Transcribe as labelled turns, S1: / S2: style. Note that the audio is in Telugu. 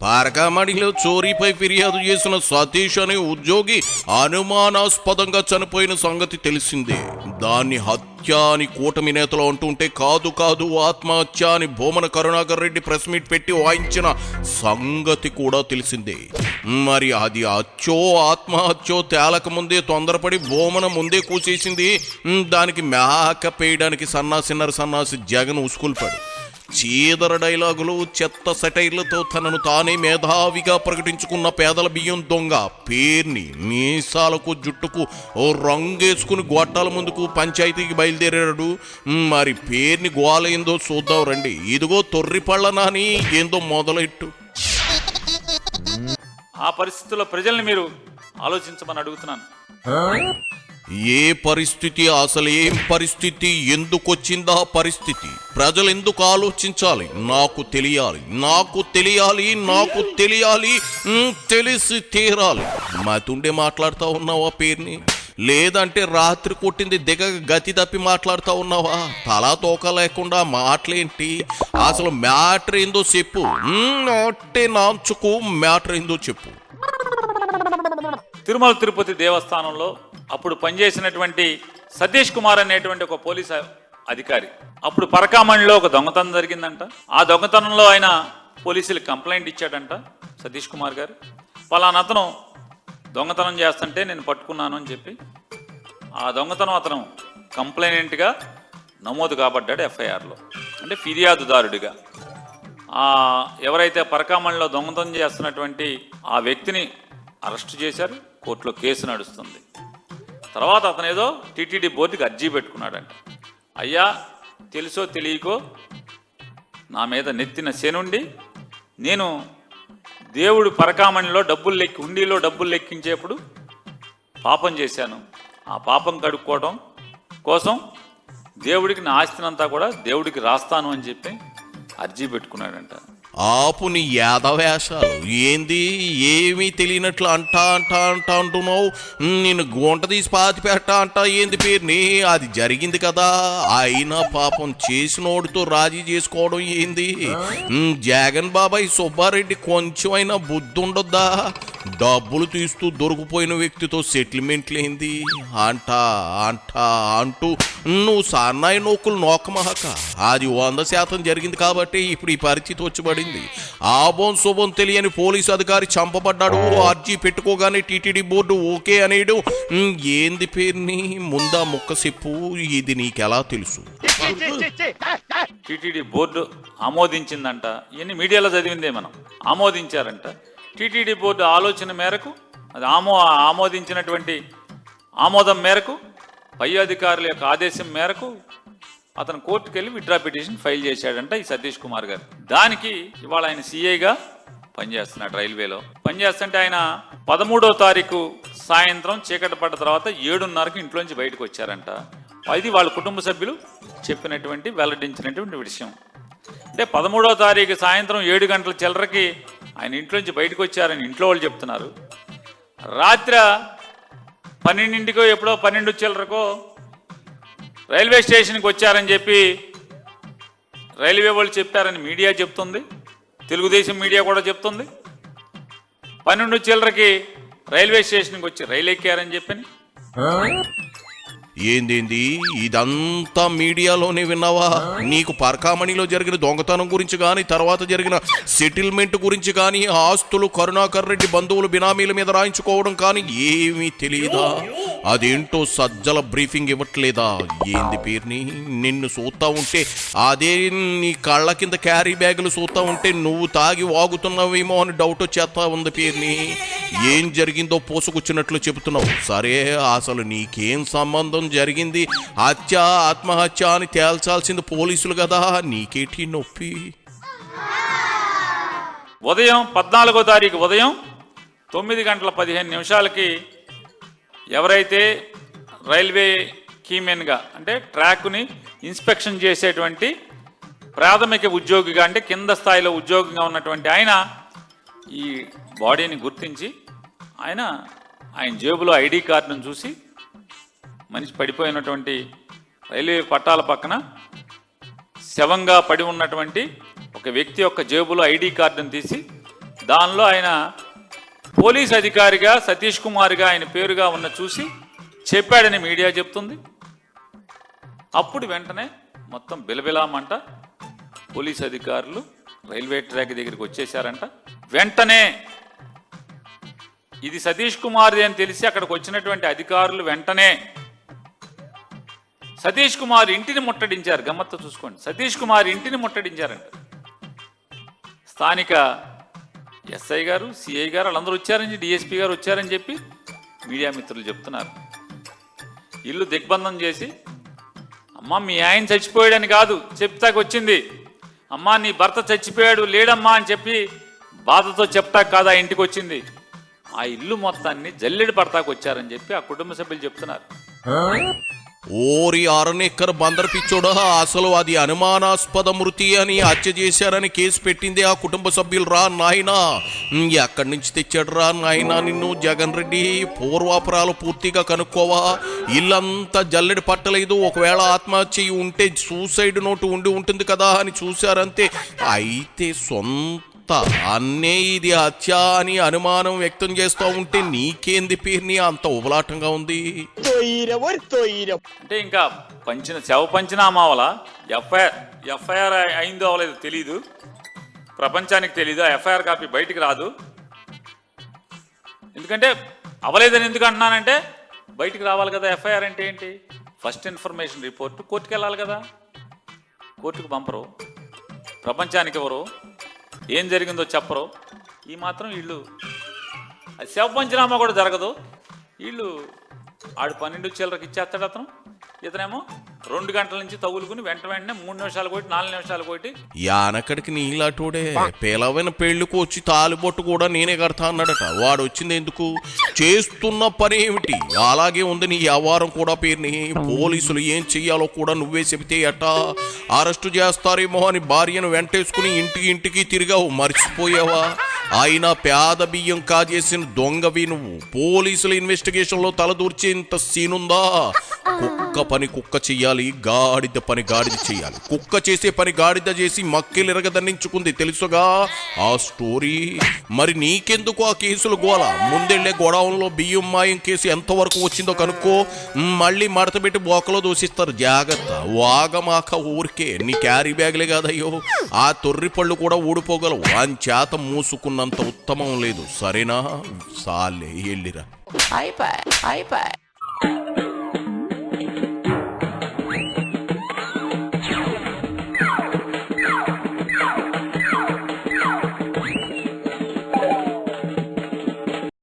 S1: పారకామడిలో చోరీపై ఫిర్యాదు చేసిన సతీష్ అనే ఉద్యోగి అనుమానాస్పదంగా చనిపోయిన సంగతి తెలిసిందే. దాన్ని హత్య అని కూటమి నేతలు అంటుంటే కాదు కాదు ఆత్మహత్య అని భూమన కరుణాకర్ రెడ్డి ప్రెస్ మీట్ పెట్టి వాయించిన సంగతి కూడా తెలిసిందే. మరి అది హత్యో ఆత్మహత్యో తేలక ముందే తొందరపడి భూమన ముందే కూసేసింది. దానికి మేకప్ వేయడానికి సన్నాసి జగన్ ఉసుకుల్పాడు. చీదర డైలాగులు, చెత్త సెటైర్లతో తనను తానే మేధావిగా ప్రకటించుకున్న పేదల బియ్యం దొంగ పేర్ని మీసాలకు జుట్టుకు ఓ రంగేసుకుని గొట్టాల ముందుకు పంచాయతీకి బయలుదేరాడు. మరి పేర్ని గోలైందో చూద్దాం రండి. ఇదిగో తొర్రిపళ్ళ నాని ఏందో మొదలెట్టు.
S2: ఆ పరిస్థితుల్లో ప్రజల్ని మీరు ఆలోచించమని అడుగుతున్నాను.
S1: ఏ పరిస్థితి, అసలేం పరిస్థితి, ఎందుకొచ్చిందా పరిస్థితి, ప్రజలు ఎందుకు ఆలోచించాలి? నాకు తెలియాలి, తెలిసి తీరాలి. మతుండే మాట్లాడుతూ ఉన్నావా పేరుని? లేదంటే రాత్రి కొట్టింది దిగ గతి తప్పి మాట్లాడుతూ ఉన్నావా? తలా తోక లేకుండా మాటలేంటి? అసలు మ్యాటర్ ఏందో చెప్పు. అట్టే నాంచుకు మ్యాటర్ ఏందో చెప్పు.
S2: తిరుమల తిరుపతి దేవస్థానంలో అప్పుడు పనిచేసినటువంటి సతీష్ కుమార్ అనేటువంటి ఒక పోలీస్ అధికారి అప్పుడు పరకామణిలో ఒక దొంగతనం జరిగిందంట. ఆ దొంగతనంలో ఆయన పోలీసులకు కంప్లైంట్ ఇచ్చాడంట. సతీష్ కుమార్ గారు పలానా అతను దొంగతనం చేస్తుంటే నేను పట్టుకున్నాను అని చెప్పి ఆ దొంగతనం అతను కంప్లైనెంట్గా నమోదు కాబడ్డాడు ఎఫ్ఐఆర్లో. అంటే ఫిర్యాదుదారుడిగా ఎవరైతే పరకామణిలో దొంగతనం చేస్తున్నటువంటి ఆ వ్యక్తిని అరెస్ట్ చేశారు. కోర్టులో కేసు నడుస్తుంది. తర్వాత అతను ఏదో టీటీడీ బోర్డుకి అర్జీ పెట్టుకున్నాడంట. అయ్యా, తెలుసో తెలియకో నా మీద నెత్తిన శనుండి నేను దేవుడు పరకామణిలో హుండీలో డబ్బులు లెక్కించేప్పుడు పాపం చేశాను. ఆ పాపం కడుక్కోవడం కోసం దేవుడికి నా ఆస్తినంతా కూడా దేవుడికి రాస్తాను అని చెప్పి అర్జీ పెట్టుకున్నాడంట.
S1: ఆపు నీ యాదవేషాలు ఏంది? ఏమీ తెలియనట్లు అంటున్నావు. నేను గుంట తీసి పాతి పెట్ట ఏంది పేరుని? అది జరిగింది కదా. అయినా పాపం చేసినోడితో రాజీ చేసుకోవడం ఏంది? జగన్ బాబాయ్ సుబ్బారెడ్డి కొంచెం అయినా బుద్ధి ఉండొద్దా? డబ్బులు తీస్తూ దొరికిపోయిన వ్యక్తితో సెటిల్మెంట్లు ఏంది అంటూ నువ్వు సన్నాయి నోకులు నోకమహక. అది 100% జరిగింది కాబట్టి ఇప్పుడు ఈ పరిస్థితి వచ్చి పడింది. ఆబోం శుభం తెలియని పోలీసు అధికారి చంపబడ్డాడు. అర్జీ పెట్టుకోగానే టీటీడీ బోర్డు ఓకే అనేడు. ఏంది పేరుని? ముందా ముక్క చెప్పు. ఇది నీకెలా తెలుసు?
S2: టీటీడీ బోర్డు ఆమోదించిందంట. ఇవన్నీ మీడియాలో చదివిందే మనం. ఆమోదించారంట. టీటీడీ బోర్డు ఆలోచన మేరకు అది ఆమోదించినటువంటి ఆమోదం మేరకు పై అధికారుల యొక్క ఆదేశం మేరకు అతను కోర్టుకు వెళ్ళి విత్డ్రా పిటిషన్ ఫైల్ చేశాడంట ఈ సతీష్ కుమార్ గారు. దానికి ఇవాళ ఆయన సిఐగా పనిచేస్తున్నాడు. రైల్వేలో పనిచేస్తుంటే ఆయన 13వ తారీఖు సాయంత్రం చీకటి పడ్డ తర్వాత 7:30కి ఇంట్లోంచి బయటకు వచ్చారంట. ఇది వాళ్ళ కుటుంబ సభ్యులు చెప్పినటువంటి వెల్లడించినటువంటి విషయం. అంటే 13వ తారీఖు సాయంత్రం 7 గంటల చిల్లరకి ఆయన ఇంట్లోంచి బయటకు వచ్చారని ఇంట్లో వాళ్ళు చెప్తున్నారు. రాత్రి 12ంటికో ఎప్పుడో 12 చిల్లరకో రైల్వే స్టేషన్కి వచ్చారని చెప్పి రైల్వే వాళ్ళు చెప్పారని మీడియా చెప్తుంది. తెలుగుదేశం మీడియా కూడా చెప్తుంది. 12 చిల్లరకి రైల్వే స్టేషన్కి వచ్చి రైలు ఎక్కారని చెప్పని.
S1: ఏందేంది ఇదంతా మీడియాలోనే విన్నావా? నీకు పరకామణిలో జరిగిన దొంగతనం గురించి కానీ, తర్వాత జరిగిన సెటిల్మెంట్ గురించి కానీ, ఆస్తులు కరుణాకర్ రెడ్డి బంధువులు బినామీల మీద రాయించుకోవడం కానీ ఏమీ తెలియదా? అదేంటో సజ్జల బ్రీఫింగ్ ఇవ్వట్లేదా? ఏంది పేరుని? నిన్ను చూస్తా ఉంటే అదే నీ కళ్ళ కింద క్యారీ బ్యాగులు చూస్తా ఉంటే నువ్వు తాగి వాగుతున్నావేమో అని డౌట్ వచ్చేస్తా ఉంది పేరుని. ఏం జరిగిందో పోసుకొచ్చినట్లు చెబుతున్నావు. సరే, అసలు నీకేం సంబంధం జరిగింది? హత్య ఆత్మహత్య అని తేల్చాల్సింది పోలీసులు కదా. నీకేటి నొప్పి?
S2: ఉదయం 14వ తారీఖు ఉదయం 9:15 ఎవరైతే రైల్వే కీమెన్గా అంటే ట్రాక్ని ఇన్స్పెక్షన్ చేసేటువంటి ప్రాథమిక ఉద్యోగిగా అంటే కింద స్థాయిలో ఉద్యోగిగా ఉన్నటువంటి ఆయన ఈ బాడీని గుర్తించి ఆయన జేబులో ఐడి కార్డును చూసి మనిషి పడిపోయినటువంటి రైల్వే పట్టాల పక్కన శవంగా పడి ఉన్నటువంటి ఒక వ్యక్తి యొక్క జేబులో ఐడి కార్డును తీసి దానిలో ఆయన పోలీస్ అధికారిగా సతీష్ కుమార్గా ఆయన పేరుగా ఉన్న చూసి చెప్పాడని మీడియా చెప్తుంది. అప్పుడు వెంటనే మొత్తం బిలబిలామంట పోలీస్ అధికారులు రైల్వే ట్రాక్ దగ్గరికి వచ్చేసారంట. వెంటనే ఇది సతీష్ కుమార్ది అని తెలిసి అక్కడికి వచ్చినటువంటి అధికారులు వెంటనే సతీష్ కుమార్ ఇంటిని ముట్టడించారు. గమ్మత్తు చూసుకోండి, సతీష్ కుమార్ ఇంటిని ముట్టడించారంట. స్థానిక ఎస్ఐ గారు, సిఐ గారు వాళ్ళందరూ వచ్చారని, డిఎస్పీ గారు వచ్చారని చెప్పి మీడియా మిత్రులు చెప్తున్నారు. ఇల్లు దిగ్బంధం చేసి, అమ్మా మీ ఆయన చచ్చిపోయాడని కాదు చెప్తాకు వచ్చింది, అమ్మా నీ భర్త చచ్చిపోయాడు లేడమ్మా అని చెప్పి బాధతో చెప్తాకు కాదు ఆ ఇంటికి వచ్చింది. ఆ ఇల్లు మొత్తాన్ని జల్లెడి పడతాకు వచ్చారని చెప్పి ఆ కుటుంబ సభ్యులు చెప్తున్నారు.
S1: ఓరి అరనెక్కర్ బందర్ పిచ్చోడా, అసలు అది అనుమానాస్పద మృతి అని హత్య చేశారని కేసు పెట్టింది ఆ కుటుంబ సభ్యులు. రా నాయనా, ఎక్కడి నుంచి తెచ్చాడు రా నాయనా నిన్ను జగన్ రెడ్డి? పూర్వాపరాలు పూర్తిగా కనుక్కోవా. ఇల్లంతా జల్లెడి పట్టలేదు, ఒకవేళ ఆత్మహత్య ఉంటే సూసైడ్ నోటు ఉండి ఉంటుంది కదా అని చూశారంతే. అయితే సొంత అన్నే ఇది హత్య అని అనుమానం వ్యక్తం చేస్తూ ఉంటే నీకేంది పేరుని అంత ఉబలాటంగా ఉంది?
S2: అంటే ఇంకా శవ పంచనామావల ఎఫ్ఐఆర్ అయిందో అవ్వలేదు తెలీదు, ప్రపంచానికి తెలీదు. ఆ ఎఫ్ఐఆర్ కాపీ బయటికి రాదు. ఎందుకంటే అవ్వలేదని ఎందుకు అంటున్నానంటే బయటికి రావాలి కదా. ఎఫ్ఐఆర్ అంటే ఏంటి? ఫస్ట్ ఇన్ఫర్మేషన్ రిపోర్ట్ కోర్టుకు వెళ్ళాలి కదా. కోర్టుకు పంపరు, ప్రపంచానికి ఎవరు, ఏం జరిగిందో చెప్పరు. ఈ మాత్రం వీళ్ళు అది శవ పంచనామా కూడా జరగదు. వీళ్ళు ఆడు 12 చిల్లరకి ఇచ్చేస్తాడు అతను, ఇతనేమో 2 గంటల నుంచి తగులుకుని వెంటనే 3 నిమిషాలు కొట్టి 4 నిమిషాలు కొట్టి
S1: యానక్కడికి నీలాటోడే పేలవైన పెళ్లికి వచ్చి తాలిబొట్టు కూడా నేనే కడతా అన్నాడట. వాడు వచ్చింది ఎందుకు? చేస్తున్న పని ఏమిటి? అలాగే ఉంది నీ వ్యవహారం కూడా. పేరుని పోలీసులు ఏం చెయ్యాలో కూడా నువ్వే చెబితే ఎట్ట అరెస్టు చేస్తారేమో అని భార్యను వెంటేసుకుని ఇంటికి తిరిగావు, మర్చిపోయావా? అయినా పేద బియ్యం కాజేసిన దొంగవి నువ్వు. పోలీసుల ఇన్వెస్టిగేషన్ లో తలదూర్చేంత సీనుందా? కుక్క పని కుక్క చెయ్యాలి, గాడిద పని గాడిద చెయ్యాలి. కుక్క చేసే పని గాడిద చేసి మక్కిలిరగదన్నించుకుంది తెలుసుగా ఆ స్టోరీ. మరి నీకెందుకు ఆ కేసులు గోల? ముందెళ్లే గొడవంలో బియ్యం మాయం కేసు ఎంతవరకు వచ్చిందో కనుక్కో. మళ్ళీ మడతపెట్టి బోకలో దూషిస్తారు, జాగ్రత్త. వాగమాక ఊరికే నీ క్యారీ బ్యాగ్లే కాదయ్యో, ఆ తొర్రి పళ్ళు కూడా ఊడిపోగలవు. అంచేత మూసుకున్నంత ఉత్తమం లేదు, సరేనా? సాలే ఎల్లిరా.